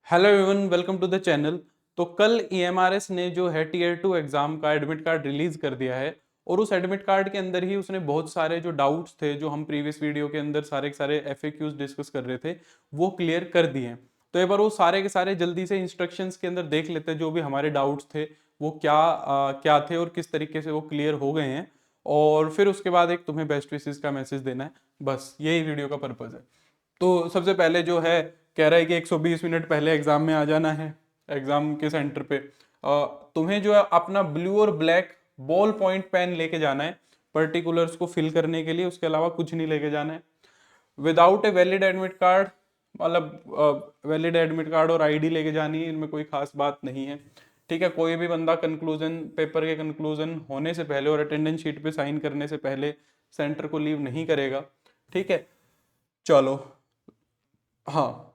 Hello everyone, welcome to the channel. तो कल EMRS ने जो है टीयर 2 एग्जाम का एडमिट कार्ड रिलीज कर दिया है और उस एडमिट कार्ड के अंदर ही उसने बहुत सारे जो डाउट्स थे, जो हम प्रीवियस वीडियो के अंदर सारे के सारे एफएक्यूज डिस्कस कर रहे थे, वो क्लियर कर दिए हैं। तो एक बार वो सारे के सारे जल्दी से इंस्ट्रक्शंस के अंदर देख लेते हैं, जो भी हमारे डाउट्स थे वो क्या थे और किस तरीके से वो क्लियर हो गए हैं। और फिर उसके बाद एक तुम्हें बेस्ट विशेस का मैसेज देना है, बस यही वीडियो का पर्पज है। तो सबसे पहले जो है, कह रहा है कि 120 मिनट पहले एग्जाम में आ जाना है, एग्जाम के सेंटर पे। तुम्हें जो है अपना ब्लू और ब्लैक बॉल पॉइंट पेन लेके जाना है पर्टिकुलर्स को फिल करने के लिए, उसके अलावा कुछ नहीं लेके जाना है। Without a valid admit card, मतलब वैलिड एडमिट कार्ड और आईडी लेके जानी है, इनमें कोई खास बात नहीं है। ठीक है, कोई भी बंदा कंक्लूजन पेपर के कंक्लूजन होने से पहले और अटेंडेंस शीट पे साइन करने से पहले सेंटर को लीव नहीं करेगा। ठीक है, चलो। हाँ,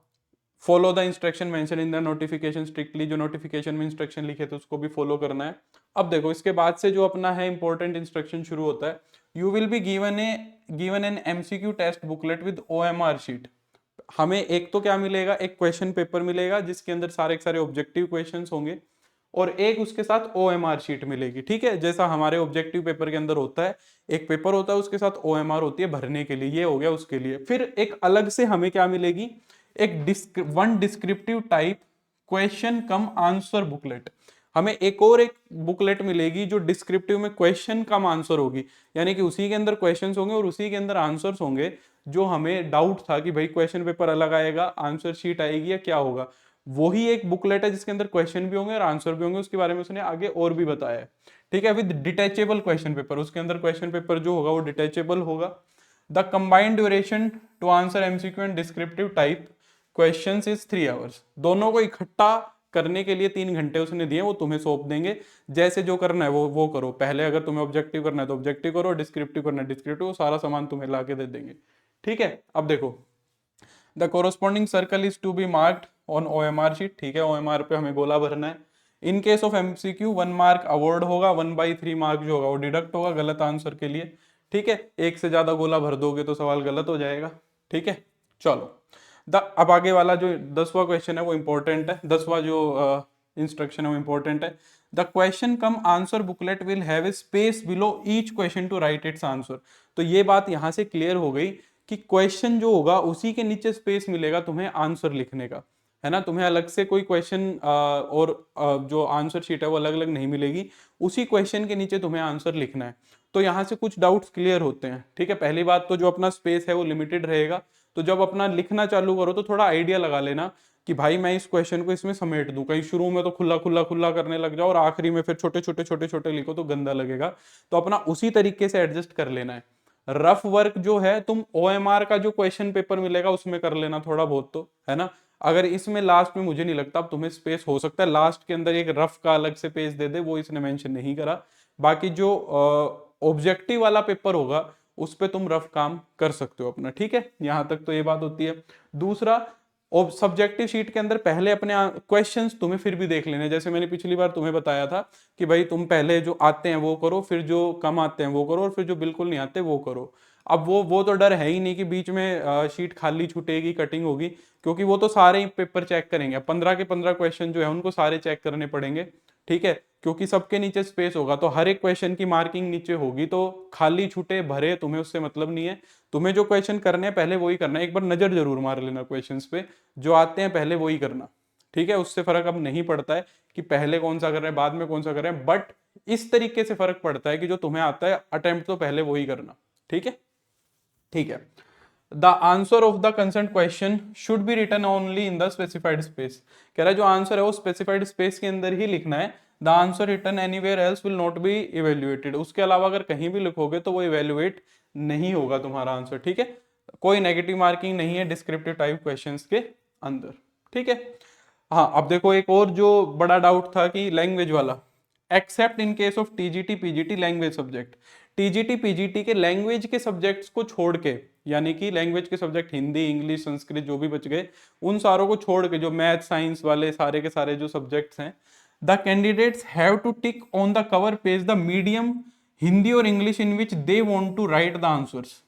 follow the instruction mention in the notification strictly, जो नोटिफिकेशन में इंस्ट्रक्शन लिखे थे उसको भी फॉलो करना है। अब देखो, इसके बाद से जो अपना है इंपॉर्टेंट इंस्ट्रक्शन शुरू होता है। You will be given an MCQ test booklet with OMR sheet. हमें एक तो क्या मिलेगा, एक क्वेश्चन पेपर मिलेगा जिसके अंदर सारे के सारे ऑब्जेक्टिव क्वेश्चंस होंगे, और एक उसके साथ ओएमआर शीट मिलेगी। ठीक है, जैसा हमारे ऑब्जेक्टिव पेपर के अंदर होता है, एक पेपर होता है उसके साथ ओएमआर होती है भरने के लिए, ये हो गया उसके लिए। फिर एक अलग से हमें क्या मिलेगी, एक one descriptive type question cum answer booklet. हमें एक बुकलेट मिलेगी जो डिस्क्रिप्टिव में क्वेश्चन कम आंसर होगी, यानी कि उसी के अंदर क्वेश्चंस होंगे और उसी के अंदर आंसर्स होंगे। जो हमें डाउट था कि भाई क्वेश्चन पेपर अलग आएगा, आंसर शीट आएगी या क्या होगा, वही एक बुकलेट है जिसके अंदर क्वेश्चन भी होंगे और आंसर भी होंगे। उसके बारे में उसने आगे और भी बताया है। ठीक है, विद डिटैचेबल क्वेश्चन पेपर, उसके अंदर क्वेश्चन पेपर जो होगा वो डिटैचेबल होगा। The combined duration to answer MCQ and descriptive type questions is 3 hours. दोनों को इकट्ठा करने के लिए 3 घंटे उसने दिए, वो तुम्हें सौंप देंगे। जैसे जो करना है वो करो। पहले अगर तुम्हें ऑब्जेक्टिव करना है तो ऑब्जेक्टिव करो, डिस्क्रिप्टिव करना है डिस्क्रिप्टिव, सारा सामान तुम्हें ला के दे देंगे। ठीक है, अब देखो, the corresponding circle is to be marked on OMR sheet. ठीक है, ओएमआर पे हमें गोला भरना है। In case of MCQ 1 mark award होगा, 1/3 मार्क जो होगा वो डिडक्ट होगा गलत आंसर के लिए। ठीक है, एक से ज्यादा गोला भर दोगे तो सवाल गलत हो जाएगा। ठीक है, चलो। अब आगे वाला जो 10वां क्वेश्चन है वो इंपॉर्टेंट है, 10वां जो इंस्ट्रक्शन है वो इंपॉर्टेंट है। The question cum answer booklet will have a space below each question to write its answer. तो ये बात यहां से क्लियर हो गई कि क्वेश्चन जो होगा उसी के नीचे स्पेस मिलेगा तुम्हें आंसर लिखने का, है ना। तुम्हें अलग से कोई क्वेश्चन और जो आंसर शीट है वो अलग अलग नहीं मिलेगी, उसी क्वेश्चन के नीचे तुम्हें आंसर लिखना है। तो यहाँ से कुछ डाउट्स क्लियर होते हैं। ठीक है, पहली बात तो जो अपना स्पेस है वो लिमिटेड रहेगा। तो जब अपना लिखना चालू करो तो थोड़ा आइडिया लगा लेना कि भाई मैं इस क्वेश्चन को इसमें समेट दूं, कहीं शुरू में तो खुला खुला खुला करने लग जाओ और आखिरी में फिर छोटे छोटे छोटे छोटे लिखो तो गंदा लगेगा। तो अपना उसी तरीके से एडजस्ट कर लेना है। रफ वर्क जो है तुम ओएमआर का जो क्वेश्चन पेपर मिलेगा उसमें कर लेना थोड़ा बहुत, तो है ना। अगर इसमें लास्ट में मुझे नहीं लगता अब तुम्हें स्पेस हो सकता है लास्ट के अंदर एक रफ का अलग से पेज दे दे, वो इसने मेंशन नहीं करा। बाकी जो ऑब्जेक्टिव वाला पेपर होगा उस पे तुम रफ काम कर सकते हो अपना। ठीक है, यहां तक तो ये बात होती है। दूसरा, सब्जेक्टिव शीट के अंदर पहले अपने क्वेश्चंस तुम्हें फिर भी देख लेने, जैसे मैंने पिछली बार तुम्हें बताया था कि भाई तुम पहले जो आते हैं वो करो, फिर जो कम आते हैं वो करो, और फिर जो बिल्कुल नहीं आते वो करो। अब वो तो डर है ही नहीं कि बीच में शीट खाली छूटेगी, कटिंग होगी, क्योंकि वो तो सारे ही पेपर चेक करेंगे। 15 के 15 क्वेश्चन जो है उनको सारे चेक करने पड़ेंगे। ठीक है, क्योंकि सबके नीचे स्पेस होगा तो हर एक क्वेश्चन की मार्किंग नीचे होगी, तो खाली छूटे भरे तुम्हें उससे मतलब नहीं है। तुम्हें जो क्वेश्चन करने हैं पहले वही करना है। एक बार नजर जरूर मार लेना क्वेश्चंस पे, जो आते हैं पहले वही करना। ठीक है, उससे फर्क अब नहीं पड़ता है कि पहले कौन सा कर रहे हैं बाद में कौन सा कर रहे हैं, बट इस तरीके से फर्क पड़ता है कि जो तुम्हें आता है अटेम्प्ट तो पहले वही करना। ठीक है, ठीक है। The answer of the concern question should be written only in the specified space. कह रहा है जो आंसर है वो स्पेसिफाइड स्पेस के अंदर ही लिखना है। The answer written anywhere else will not be evaluated. उसके अलावा अगर कहीं भी लिखोगे तो वो इवेल्युएट नहीं होगा तुम्हारा आंसर। ठीक है, कोई नेगेटिव मार्किंग नहीं है डिस्क्रिप्टिव टाइप क्वेश्चंस के अंदर। ठीक है, हाँ। अब देखो, एक और जो बड़ा डाउट था कि लैंग्वेज वाला, accept in case of TGT PGT language subject. TGT PGT के लैंग्वेज के सब्जेक्ट्स को छोड़ के, यानी कि लैंग्वेज के सब्जेक्ट हिंदी इंग्लिश संस्कृत जो भी बच गए, उन सारों को छोड़ के जो मैथ साइंस वाले सारे के सारे जो सब्जेक्ट्स हैं, the candidates have to tick on the cover page the medium Hindi और English in which they want to write the answers.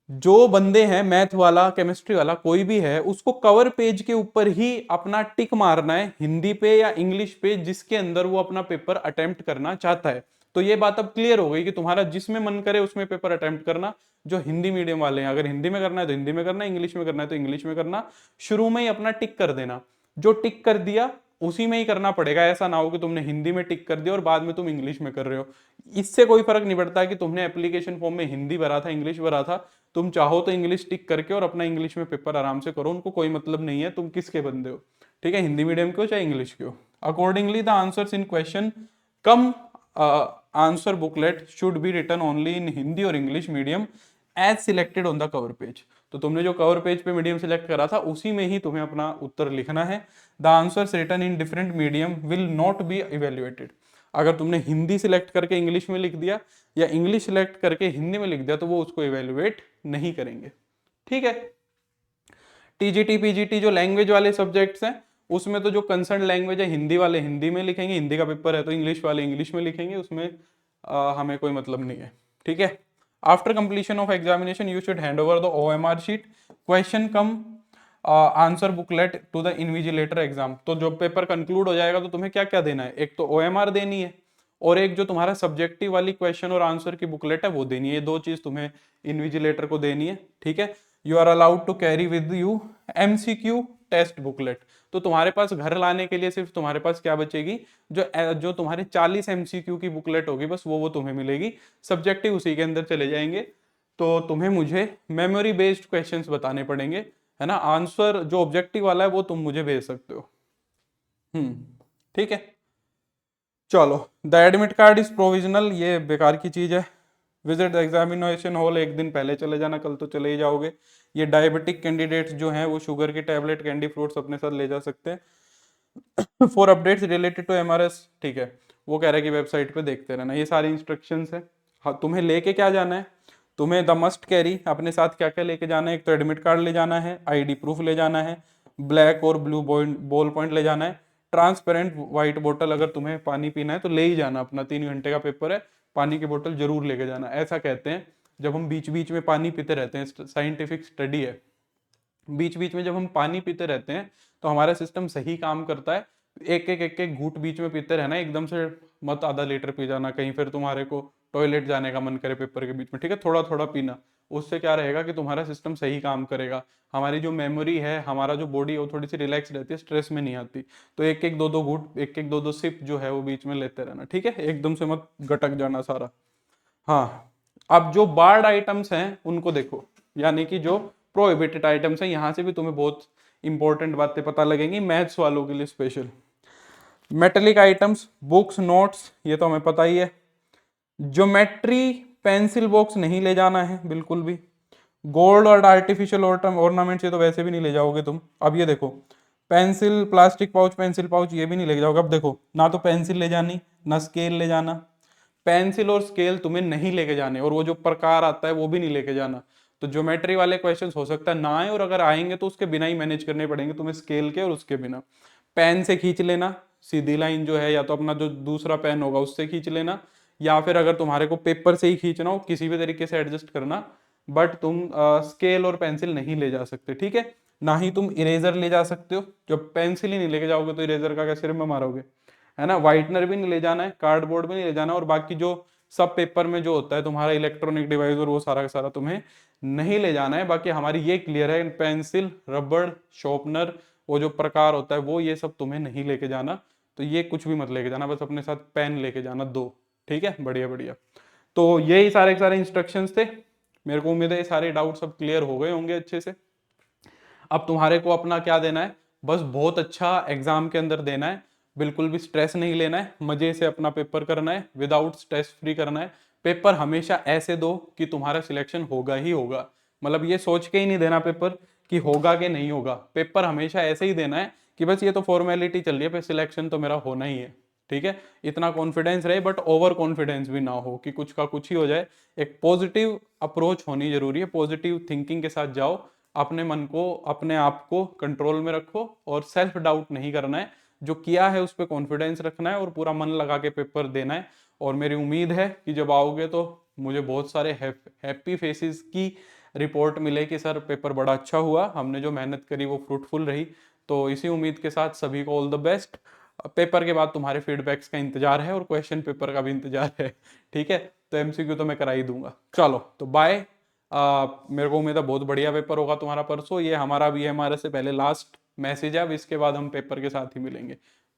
जो बंदे हैं मैथ वाला, केमिस्ट्री वाला, कोई भी है, उसको कवर पेज के ऊपर ही अपना टिक मारना है, हिंदी पे या इंग्लिश पे, जिसके अंदर वो अपना पेपर अटेम्प्ट करना चाहता है। तो ये बात अब क्लियर हो गई कि तुम्हारा जिसमें मन करे उसमें पेपर अटेम्प्ट करना। जो हिंदी मीडियम वाले हैं, अगर हिंदी में करना है तो हिंदी में करना, इंग्लिश में करना है तो इंग्लिश में करना, शुरू में ही अपना टिक कर देना। जो टिक कर दिया उसी में ही करना पड़ेगा। ऐसा ना हो कि तुमने हिंदी में टिक कर दिया और बाद में तुम इंग्लिश में कर रहे हो। इससे कोई फर्क नहीं पड़ता कि तुमने एप्लीकेशन फॉर्म में हिंदी भरा था, इंग्लिश भरा था। तुम चाहो तो इंग्लिश टिक करके और अपना इंग्लिश में पेपर आराम से करो, उनको कोई मतलब नहीं है तुम किसके बंदे हो। ठीक है, हिंदी मीडियम के हो चाहे इंग्लिश के हो। Accordingly the answers in question cum answer booklet should be written only in Hindi और English medium as selected on the cover page. तो तुमने जो कवर पेज पे मीडियम सिलेक्ट करा था उसी में ही तुम्हें अपना उत्तर लिखना है। The answers written in different medium will not be evaluated. अगर तुमने हिंदी सिलेक्ट करके इंग्लिश में लिख दिया या इंग्लिश सिलेक्ट करके हिंदी में लिख दिया तो वो उसको इवेल्युएट नहीं करेंगे। ठीक है। टीजीटी पीजीटी जो लैंग्वेज वाले सब्जेक्ट्स हैं, उसमें तो जो कंसर्न लैंग्वेज है हिंदी वाले हिंदी में लिखेंगे, हिंदी का पेपर है तो इंग्लिश वाले इंग्लिश में लिखेंगे, उसमें हमें कोई मतलब नहीं है। ठीक है। After completion of examination you should hand over the OMR sheet, question cum answer booklet to the invigilator exam. तो जब पेपर कंक्लूड हो जाएगा तो तुम्हें क्या क्या देना है, एक तो ओएमआर देनी है और एक जो तुम्हारा सब्जेक्टिव वाली क्वेश्चन और आंसर की बुकलेट है वो देनी है। ये दो चीज तुम्हें इन्विजिलेटर को देनी है। ठीक है। You are allowed to carry with you MCQ test booklet. तो तुम्हारे पास घर लाने के लिए सिर्फ तुम्हारे पास क्या बचेगी, जो तुम्हारे 40 एमसीक्यू की बुकलेट होगी, बस वो तुम्हें मिलेगी। सब्जेक्टिव उसी के अंदर चले जाएंगे। तो तुम्हें मुझे मेमोरी बेस्ड क्वेश्चंस बताने पड़ेंगे, है ना। आंसर जो ऑब्जेक्टिव वाला है वो तुम मुझे भेज सकते हो। ठीक है। चलो, the admit card is provisional, ये बेकार की चीज है। विजिट द एग्जामिनेशन हॉल, एक दिन पहले चले जाना, कल तो चले ही जाओगे। ये डायबिटिक कैंडिडेट्स जो हैं वो शुगर की टैबलेट, कैंडी फ्रूट्स अपने साथ ले जा सकते हैं। For updates related to MRS, ठीक है, वो कह रहा है कि वेबसाइट पे देखते रहना। ये सारी इंस्ट्रक्शंस है। हाँ, तुम्हें लेके क्या जाना है, तुम्हें द मस्ट कैरी अपने साथ क्या क्या लेके जाना है। एक तो एडमिट कार्ड ले जाना है, आईडी प्रूफ ले जाना है, ब्लैक और ब्लू बॉल पॉइंट ले जाना है, ट्रांसपेरेंट वाइट बोतल, अगर तुम्हें पानी पीना है तो ले ही जाना, अपना 3 घंटे का पेपर है, पानी की बोतल जरूर लेके जाना। ऐसा कहते हैं जब हम बीच बीच में पानी पीते रहते हैं, साइंटिफिक स्टडी है, बीच बीच में जब हम पानी पीते रहते हैं तो हमारा सिस्टम सही काम करता है। एक एक घूंट बीच में पीते रहना, एकदम से मत आधा लीटर पी जाना, कहीं फिर तुम्हारे को टॉयलेट जाने का मन करे पेपर के बीच में। ठीक है, थोड़ा थोड़ा पीना, उससे क्या रहेगा कि तुम्हारा सिस्टम सही काम करेगा। हमारी जो मेमोरी है, हमारा जो बॉडी है वो थोड़ी सी रिलैक्स रहती है, स्ट्रेस में नहीं आती। तो एक एक दो दो घूंट, एक एक दो दो सिप जो है वो बीच में लेते रहना। ठीक है, एकदम से मत गटक जाना सारा। हाँ, अब जो बार्ड आइटम्स हैं उनको देखो, यानी कि जो प्रोहिबिटेड आइटम्स हैं, यहां से भी तुम्हें बहुत इंपॉर्टेंट बातें पता लगेंगी मैथ्स वालों के लिए special. Metallic items, books, notes, ये तो हमें पता ही है। ज्योमेट्री पेंसिल बॉक्स नहीं ले जाना है बिल्कुल भी। गोल्ड और आर्टिफिशियल ऑर्नामेंट्स, ये तो वैसे भी नहीं ले जाओगे तुम। अब ये देखो, pencil, plastic pouch, pencil pouch, ये भी नहीं ले जाओगे। अब देखो, ना तो पेंसिल ले जानी, ना स्केल ले जाना। पेंसिल और स्केल तुम्हें नहीं लेके जाने, और वो जो प्रकार आता है वो भी नहीं लेके जाना। तो ज्योमेट्री वाले क्वेश्चंस हो सकता है ना आए, और अगर आएंगे तो उसके बिना ही मैनेज करने पड़ेंगे तुम्हें, स्केल के और उसके बिना। पेन से खींच लेना सीधी लाइन जो है, या तो अपना जो दूसरा पेन होगा उससे खींच लेना, या फिर अगर तुम्हारे को पेपर से ही खींचना हो किसी भी तरीके से एडजस्ट करना। बट तुम स्केल और पेंसिल नहीं ले जा सकते। ठीक है, ना ही तुम इरेजर ले जा सकते हो। जब पेंसिल ही नहीं लेके जाओगे तो इरेजर का क्या सिर में मारोगे, है ना। व्हाइटनर भी नहीं ले जाना है, कार्डबोर्ड भी नहीं ले जाना, और बाकी जो सब पेपर में जो होता है तुम्हारा इलेक्ट्रॉनिक डिवाइस और वो सारा का सारा तुम्हें नहीं ले जाना है। बाकी हमारी ये क्लियर है, पेंसिल, रबड़, शॉर्पनर, वो जो प्रकार होता है वो, ये सब तुम्हें नहीं लेके जाना। तो ये कुछ भी मत लेके जाना, बस अपने साथ पेन लेके जाना 2। ठीक है, बढ़िया बढ़िया। तो यही सारे के सारे इंस्ट्रक्शंस थे। मेरे को उम्मीद है ये सारे डाउट सब क्लियर हो गए होंगे अच्छे से। अब तुम्हारे को अपना क्या देना है, बस बहुत अच्छा एग्जाम के अंदर देना है, बिल्कुल भी स्ट्रेस नहीं लेना है, मजे से अपना पेपर करना है, विदाउट स्ट्रेस फ्री करना है। पेपर हमेशा ऐसे दो कि तुम्हारा सिलेक्शन होगा ही होगा। मतलब ये सोच के ही नहीं देना पेपर कि होगा कि नहीं होगा। पेपर हमेशा ऐसे ही देना है कि बस ये तो फॉर्मेलिटी चल रही है, पे सिलेक्शन तो मेरा होना ही है। ठीक है, इतना कॉन्फिडेंस रहे, बट ओवर कॉन्फिडेंस भी ना हो कि कुछ का कुछ ही हो जाए। एक पॉजिटिव अप्रोच होनी जरूरी है, पॉजिटिव थिंकिंग के साथ जाओ, अपने मन को, अपने आप को कंट्रोल में रखो, और सेल्फ डाउट नहीं करना है। जो किया है उस पर कॉन्फिडेंस रखना है और पूरा मन लगा के पेपर देना है। और मेरी उम्मीद है कि जब आओगे तो मुझे बहुत सारे हैप्पी फेसेस की रिपोर्ट मिले कि सर पेपर बड़ा अच्छा हुआ, हमने जो मेहनत करी वो फ्रूटफुल रही। तो इसी उम्मीद के साथ सभी को ऑल द बेस्ट। पेपर के बाद तुम्हारे फीडबैक्स का इंतजार है और क्वेश्चन पेपर का भी इंतजार है। ठीक है, तो एमसीक्यू तो मैं करा ही दूंगा। चलो तो बाय। मेरे को उम्मीद है बहुत बढ़िया पेपर होगा तुम्हारा परसों। ये हमारा VMRS से पहले लास्ट मैसेज है, अब इसके बाद हम पेपर के साथ ही मिलेंगे।